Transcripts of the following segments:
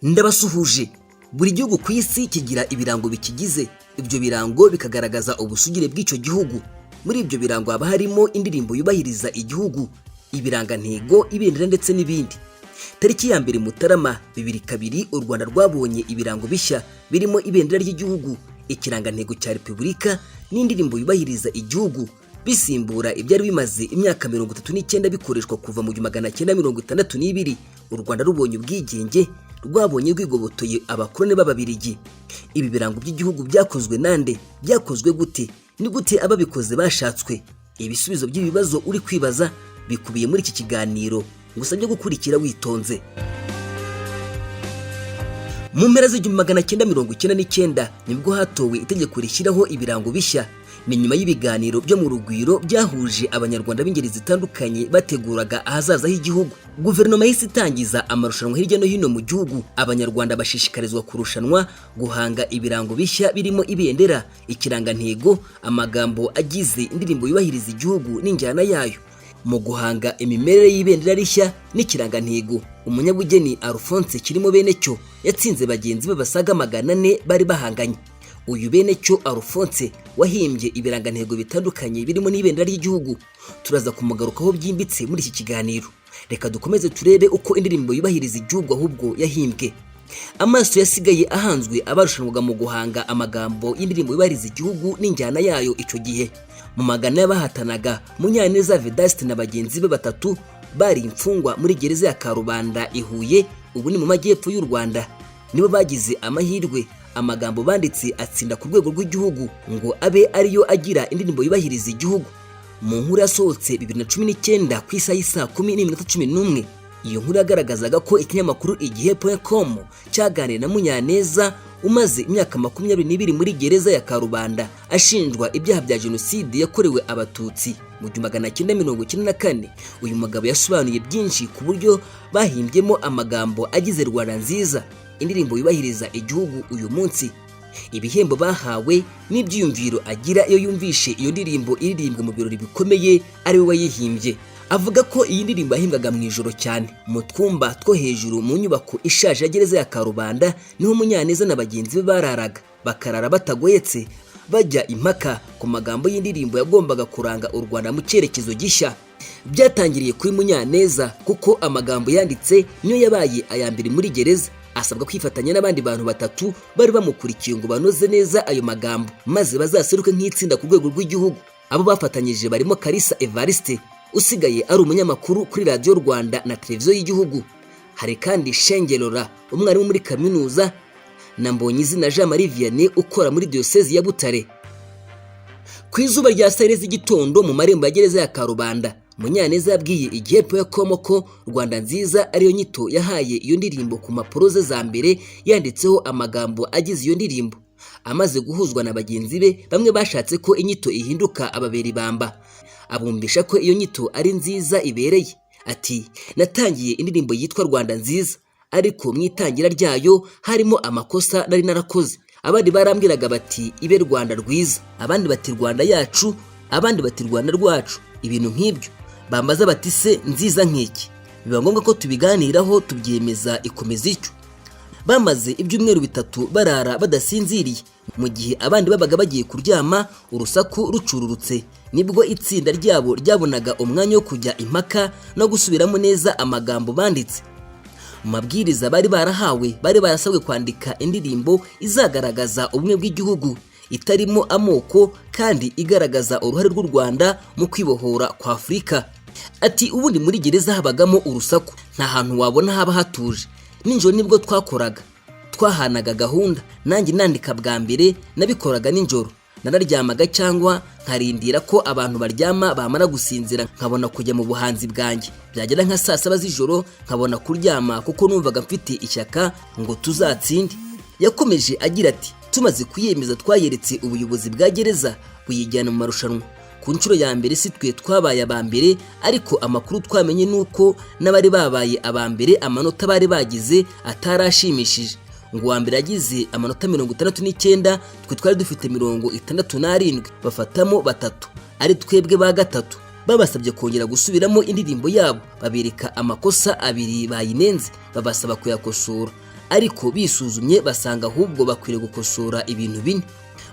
Ndabasuhuje. Buri gihugu ku isi kigira ibirango bikigize. Ibyo birango bikagaragaza ubusugire bw'icyo gihugu. Muri ibyo birango haba harimo indirimbo yubahiriza igihugu, ibirangantego, ibendera ndetse n'ibindi. Tariki ya 2 Mutarama 2002 u Rwanda rwabonye ibirango bishya birimo ibendera ry'igihugu, ikirangantego cya Repubulika n'indirimbo yubahiriza igihugu, bisimbura ibyari bimaze imyaka 39 bikoreshwa kuva mu 1962. U Rwanda rubonye ubwigenge, rwabonye rwigobotoye abakoloni b'Ababiligi. Ibi birango by'igihugu byakozwe nande? Byakozwe gute? Ni gute ababikoze bashatswe? Ibisubizo by'ibibazo uri kwibaza bikubiye muri iki kiganiro, ngusabye gukurikira witonze. Mu mpera z'1999 nibwo hatowe itegeko rishyiraho ibirango bishya. Ni nyuma y'ibiganiro byo mu rugwiro byahuje abanyarwanda b'ingeri zitandukanye bateguraga ahazaza h'igihugu. Guverinoma yahise itangiza amarushanwa hirya no hino mu gihugu. Abanyarwanda bashishikarizwa kurushanwa guhanga ibirango bishya birimo ibendera, ikirangantego, amagambo agize indirimbo yubahiriza igihugu n'injyana yayo. Mu guhanga imimerere y'ibendera rishya n'ikirangantego, umunyabugeni Alphonse Kirimo Benecyo yatsinze bagenzi be basaga 400 bari bahanganye. Uyu Benecyo Alphonse wahimbye ibirangantego bitandukanye birimo n'ibendera ry'igihugu. Turaza kumugarukaho byimbitse muri iki kiganiro. Reka dukomeze turebe uko indirimbo yubahiriza igihugu ahubwo yahimbwe. Amaso yasigaye ahanzwe abarushanwaga mu guhanga amagambo y'indirimbo yubahiriza igihugu n'injyana yayo. Icyo gihe mu magana y'abahatanaga, Munyaneza Vedaste na bagenzi be batatu bari imfungwa muri gereza ya Karubanda i Huye, ubu ni mu majyepfo y'u Rwanda. Nibo bagize amahirwe, amagambo banditse atsinda ku rwego rw'igihugu ngo abe ariyo agira indirimbo yubahiriza igihugu. Mu nkuru yasohotse 2019 ku isaha y'isa 10:11, iyo nkuru yagaragazaga ko ikinyamakuru igihe.com cyaganiriye na Munyaneza umaze imyaka 22 muri gereza ya Karubanda ashinjwa ibyaha bya jenoside yakorewe abatutsi mu 1994. Uyu mugabo yasobanuye byinshi ku buryo bahimbyemo amagambo agize Rwanda nziza, indirimbo yubahiriza igihugu uyu munsi. Ibihembo bahawe n'ibyiyumviro agira iyo yumvishe iyo ndirimbo iririmbwa mu birori bikomeye ari we wayihimbye. Avuga ko iyi ndirimbo yahimbwaga mu ijoro cyane, mu twumba two hejuru mu nyubako ishaje ya gereza ya Karubanda niho Munyaneza na bagenzi be bararaga, bakarara batagoyetse bajya impaka ku magambo y'indirimbo yagombaga kuranga u Rwanda mu cyerekezo gishya. Byatangiriye kuri Munyaneza kuko amagambo yanditse niyo yabaye aya mbere muri gereza. Asabwa kwifatanya n'abandi bantu batatu bari bamukurikiye ngo banoze neza ayo magambo maze bazaseruke nk'itsinda ku rwego rw'igihugu. Abo bafatanyije barimo Kalisa Evariste usigaye ari umunyamakuru kuri Radio Rwanda na televiziyo y'igihugu. Hari kandi Shengelora, umwarimu muri kaminuza, na Mbonyizina Jean Marie Vianney ukora muri diocese ya Butare. Ku izuba rya saa 7 z'igitondo mu marembo ya gereza ya Karubanda, Munyaneza yabwiye igihe.com ko Rwanda nziza ariyo nyito yahaye iyo ndirimbo ku mpapuro ze za mbere yanditseho amagambo agize iyo ndirimbo. Amaze guhuzwa na bagenzi be, bamwe bashatse ko inyito ihinduka ababera ibamba, abumvisha ko iyo nyito ari nziza ibereye. Ati, natangiye indirimbo yitwa Rwanda nziza, ariko mu itangira ryayo harimo amakosa nari narakoze. Abandi barambwiraga bati ibe Rwanda rwiza, abandi bati Rwanda yacu, abandi bati Rwanda rwacu, ibintu nk'ibyo. Bambaza bati se nziza nk'iki? Biba ngombwa ko tubiganiraho tubyemeza ikomeza icyo. Bamaze ibyumweru 3 barara badasinziriye. Mu gihe abandi babaga bagiye kuryama, urusaku rucururutse, nibwo itsinda ryabo ryabonaga umwanya wo kujya impaka no gusubiramo neza amagambo banditse. Mu mabwiriza bari barahawe, bari barasabwe kwandika indirimbo izagaragaza ubumwe bw'igihugu, itarimo amoko kandi igaragaza uruhare rw'u Rwanda mu kwibohora kwa Afurika. Ati, ubundi muri gereza habagamo urusaku, nta hantu wabona haba hatuje. Ninjoro nibwo twakoraga, twahanaga gahunda. Nanjye nandika bwa mbere nabikoraga ninjoro, nararyamaga cyangwa nkarindira ko abantu baryama bamara gusinzira nkabona kujya mu buhanzi bwanjye. Byagera nka saa 7 z'ijoro nkabona kuryama kuko numvaga mfite ishyaka ngo tuzatsinde. Yakomeje agira ati, tumaze kuyemeza twayeretse ubuyobozi bwa gereza buyijyana mu marushanwa. Ku nshuro ya mbere si twe twabaye aba mbere, ariko amakuru twamenye nuko n'abari babaye aba mbere amanota bari bagize atarashimishije. Ngo wa mbere yagize amanota 69, twe twari dufite 67, bafatamo batatu ari twebwe ba gatatu. Babasabye kongera gusubiramo indirimbo yabo, babereka amakosa abiri bayinenze, babasaba kuyakosora. ariko bisuzumye basanga ahubwo bakwiriye gukosora ibintu bine.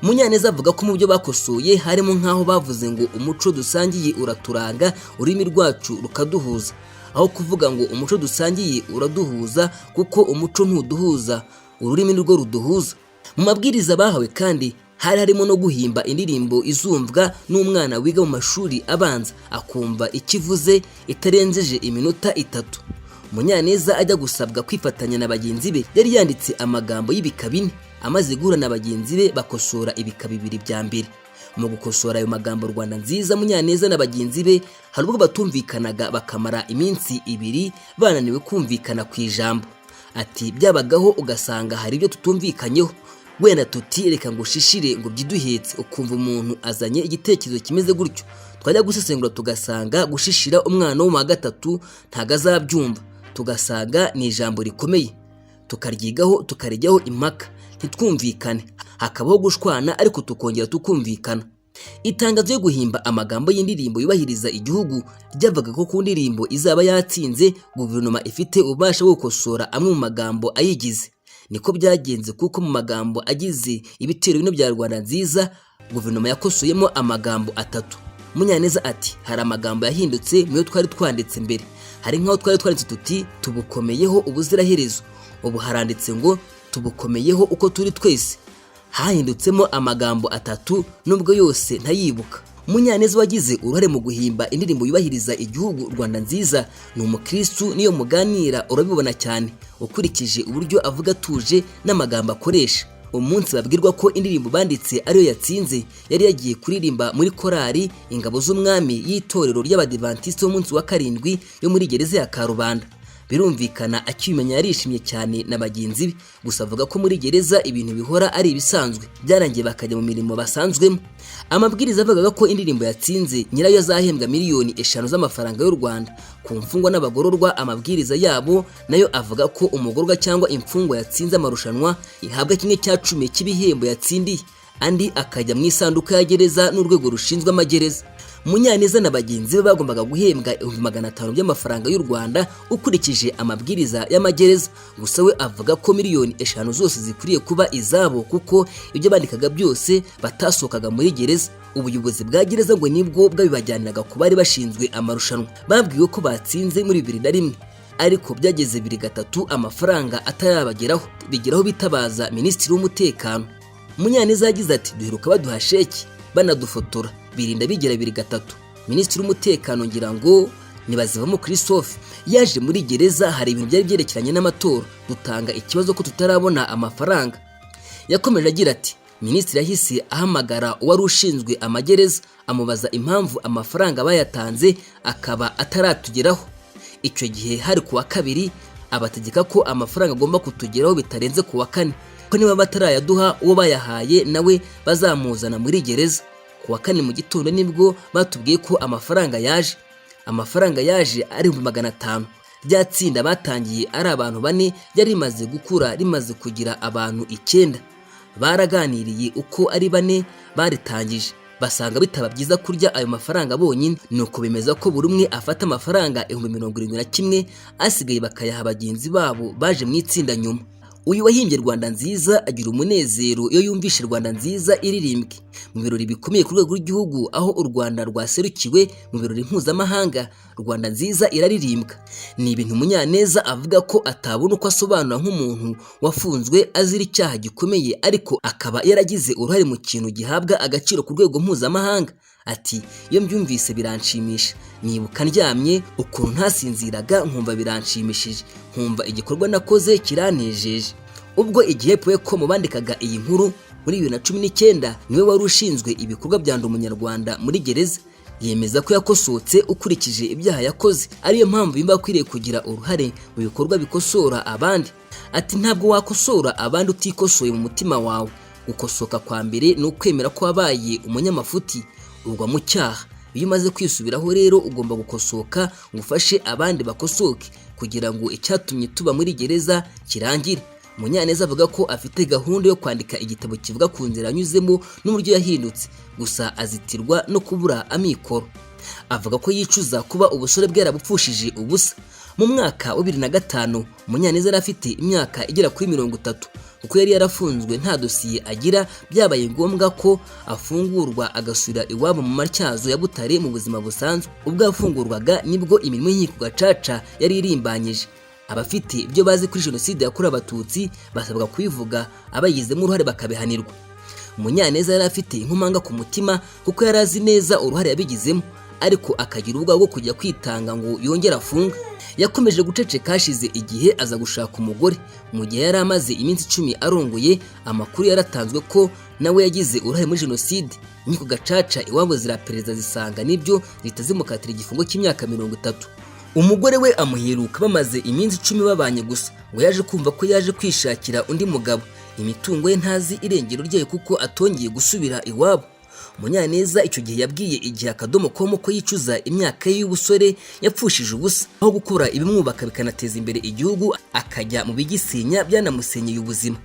Munyaneza avuga ko mu byo bakosoye harimo nk'aho bavuze ngo umuco dusangiye uraturanga, ururimi rwacu rukaduhuza, aho kuvuga ngo umuco dusangiye uraduhuza kuko umuco ntuduhuza, ururimi nirwo ruduhuza. Mu mabwiriza bahawe kandi hari harimo no guhimba indirimbo izumvwa n'umwana wiga mu mashuri abanza akumva ikivuze itarenzeje iminota 3. Munyaneza ajya gusabwa kwifatanya na bagenzi be yari yanditse amagambo y'ibika 4, amaze guhura na bagenzi be bakosora ibika 2 bya mbere. Mu gukosora ayo magambo Rwanda Nziza, Munyaneza na bagenzi be hari ubwo batumvikanaga bakamara iminsi 2 bananiwe kumvikana ku ijambo. Ati byabagaho ugasanga hari ibyo tutumvikanyeho, wenda tuti reka ngo ushishire ngo byiduhetse, ukumva umuntu azanye igitekerezo kimeze gutyo, twajya gusesengura tugasanga gushishira umwana wo mu wa 3 ntago azabyumva, tugasanga ni ijambo rikomeye, tukaryigaho tukarijyaho impaka ntitwumvikane, hakabaho gushwana ariko tukongera tukumvikana. Itangazo yo guhimba amagambo y'indirimbo yubahiriza igihugu ryavuga ko ku ndirimbo izaba yatsinze guverinoma ifite ububasha bwo gukosora amwe mu magambo ayigize. Niko byagenze kuko mu magambo agize ibitero bino bya Rwanda Nziza guverinoma yakosoyemo amagambo 3. Munyaneza ati hari amagambo yahindutse mu yo twari twanditse mbere, hari nk'aho twari twanditse tuti tubukomeyeho ubuziraherezo, ubu haranditse ngo tubukomeyeho uko turi twese. Hahindutsemo amagambo 3 nubwo yose ntayibuka. Munyaneza wagize uruhare mu guhimba indirimbo yubahiriza igihugu Rwanda Nziza ni umukristu, niyo muganira urabibona cyane ukurikije uburyo avuga tuje n'amagambo akoresha. Umunsi babwirwa ko indirimbo banditse ariyo yatsinze, yari yagiye kuririmba muri korali Ingabo z'Umwami y'itorero ry'Abadiventiste b'umunsi wa 7 yo muri gereza ya Karubanda. Birumvikana akimenya yarishimye cyane na bagenzi be, gusa avuga ko muri gereza ibintu bihora ari ibisanzwe, byarangiye bakajya mu mirimo basanzwemo. Amabwiriza avuga ko indirimbo yatsinze nyirayo azahembwa miliyoni 5 z'amafaranga y'u Rwanda ku mfungwa n'abagororwa. Amabwiriza yabo nayo avuga ko umugororwa cyangwa imfungwa yatsinze amarushanwa ihabwa 1/10 cy'ibihembo yatsindiye, andi akajya mu isanduka ya gereza n'urwego rushinzwe amagereza. Munyaneza na bagenzi be bagombaga guhembwa 500 by'amafaranga y'u Rwanda ukurikije amabwiriza y'amagereza, gusa we avuga ko miliyoni 5 zose zikwiriye kuba izabo kuko ibyo bandikaga byose batasokaga muri gereza. Ubuyobozi bwa gereza ngo nibwo bwabibajyaniraga ku bari bashinzwe amarushanwa. Babwiwe ko batsinze muri 2001 ariko byageze 2/3 amafaranga atarabageraho, bigeraho bitabaza Minisitiri w'Umutekano. Munyaneza yagize ati duheruka baduha sheki banadufotora birinda bigera 2/3. Minisitiri w'Umutekano ngira ngo nibazivamo Christophe yaje muri gereza, hari ibintu byari byerekeranye n'amatora, dutanga ikibazo ko tutarabona amafaranga. Yakomeje agira ati Minisitiri yahise ahamagara uwari ushinzwe amagereza amubaza impamvu amafaranga bayatanze akaba ataratugeraho. Icyo gihe hari ku wa 2 abategeka ko amafaranga agomba kutugeraho bitarenze ku wa 4, ko niba batarayaduha uwo bayahaye nawe bazamuzana muri gereza. Ku wa 4 mu gitondo nibwo batubwiye ko amafaranga yaje. Amafaranga yaje ari 500. Ryatsinda batangiye ari abantu 4, yari rimaze gukura rimaze kugira abantu 9. Baraganiriye uko ari 4 baritangije, basanga bitaba byiza kurya ayo mafaranga bonyine, nuko bemeza ko buri umwe afata amafaranga 71,000 asigaye bakayaha bagenzi babo baje mu itsinda nyuma. Uyu wahimbye Rwanda Nziza agira umunezero iyo yumvishe Rwanda Nziza iririmbwe mu birori bikomeye ku rwego rw'igihugu, aho u Rwanda rwaserukiwe mu birori mpuzamahanga. Rwanda Nziza iraririmbwa. Ni ibintu Munyaneza avuga ko atabona uko asobanura nk'umuntu wafunzwe azira icyaha gikomeye ariko akaba yaragize uruhare mu kintu gihabwa agaciro ku rwego mpuzamahanga. Ati iyo mbyumvise biranshimisha, nibuka ndyamye ukuntu ntasinziraga nkumva biranshimishije, nkumva igikorwa nakoze kiranejeje. Ubwo igihe ko mu bandikaga iyi nkuru muri 2019 niwe wari ushinzwe ibikorwa bya Ndi Umunyarwanda muri gereza, yemeza ko yakosotse ukurikije ibyaha yakoze, ariyo mpamvu bimba kwiriye kugira uruhare mu bikorwa bikosora abandi. Ati ntabwo wakosora abandi utikosoye mu mutima wawe. Gukosoka kwa mbere ni ukwemera ko wabaye umunyamafuti ugwa mu cyaha. Iyo umaze kwisubiraho rero ugomba gukosoka ngo ufashe abandi bakosoke kugira ngo icyatumye tuba muri gereza kirangire. Munyaneza avuga ko afite gahunda yo kwandika igitabo kivuga ku nzira anyuzemo n'uburyo yahindutse, gusa azitirwa no kubura amikoro. Avuga ko yicuza kuba ubusore bwarabupfushije ubusa. Mu mwaka wa 2005 Munyaneza yari afite imyaka igera kuri 30 kuko yari yarafunzwe nta dosiye agira, byabaye ngombwa ko afungurwa agasubira iwabo mu Matyazo ya Butare mu buzima busanzwe. Ubwo afungurwaga nibwo imirimo y'inkiko gacaca yari irimbanyije. Abafite ibyo bazi kuri jenoside yakorewe Abatutsi basabwa kubivuga, abayizemo uruhare bakabihanirwa. Munyaneza yari afite inkomanga ku mutima kuko yari azi neza uruhare yabigizemo, ariko akagira ubwoba bwo kujya kwitanga ngo yongere afunga. Yakomeje guceceka hashize igihe aza gushaka umugore. Mu gihe yari amaze iminsi 10 arongoye, amakuru yaratanzwe ko nawe yagize uruhare muri jenoside. Inkiko gacaca iwabo ziraperereza zisanga nibyo, zihita zimukatira igifungo cy'imyaka 30. Umugore we amuheruka bamaze iminsi 10 babanye gusa, ngo yaje kumva ko yaje kwishakira undi mugabo. Imitungo ye ntazi irengero ryayo kuko atongeye gusubira iwabo. Munyaneza icyo gihe yabwiye Igihe Akadomo.com ko yicuza imyaka y'ubusore yapfushije ubusa, aho gukora ibimwubaka bikanateza imbere igihugu akajya mu bigisenya byanamusenyeye ubuzima.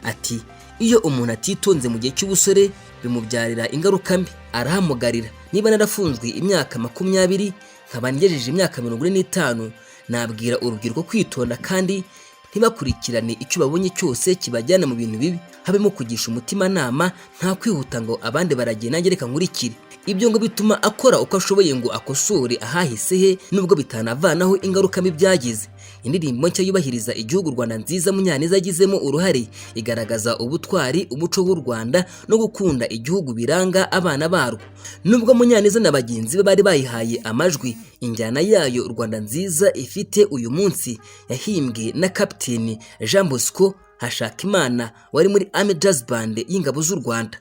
Ati iyo umuntu atitonze mu gihe cy'ubusore bimubyarira ingaruka mbi. Arahamugarira, niba narafunzwe imyaka 20 nkaba ngejeje imyaka 45, nabwira urubyiruko kwitonda kandi ntibakurikirane icyo babonye cyose kibajyana mu bintu bibi, habemo kugisha umutima nama, nta kwihuta ngo abandi baragenda nanjye reka nkurikire. Ibyo ngo bituma akora uko ashoboye ngo akosore ahahise he, nubwo bitanavanaho ingaruka mbi byagize. Indirimbo nshya yubahiriza igihugu Rwanda nziza Munyaneza yagizemo uruhare, igaragaza ubutwari, umuco w'u Rwanda no gukunda igihugu biranga abana barwo. Nubwo Munyaneza na bagenzi be bari bayihaye amajwi, injyana yayo Rwanda nziza ifite uyu munsi yahimbwe na Kapiteni Jean Bosco Hashakimana wari muri Army Jazz Band y'ingabo z'u Rwanda.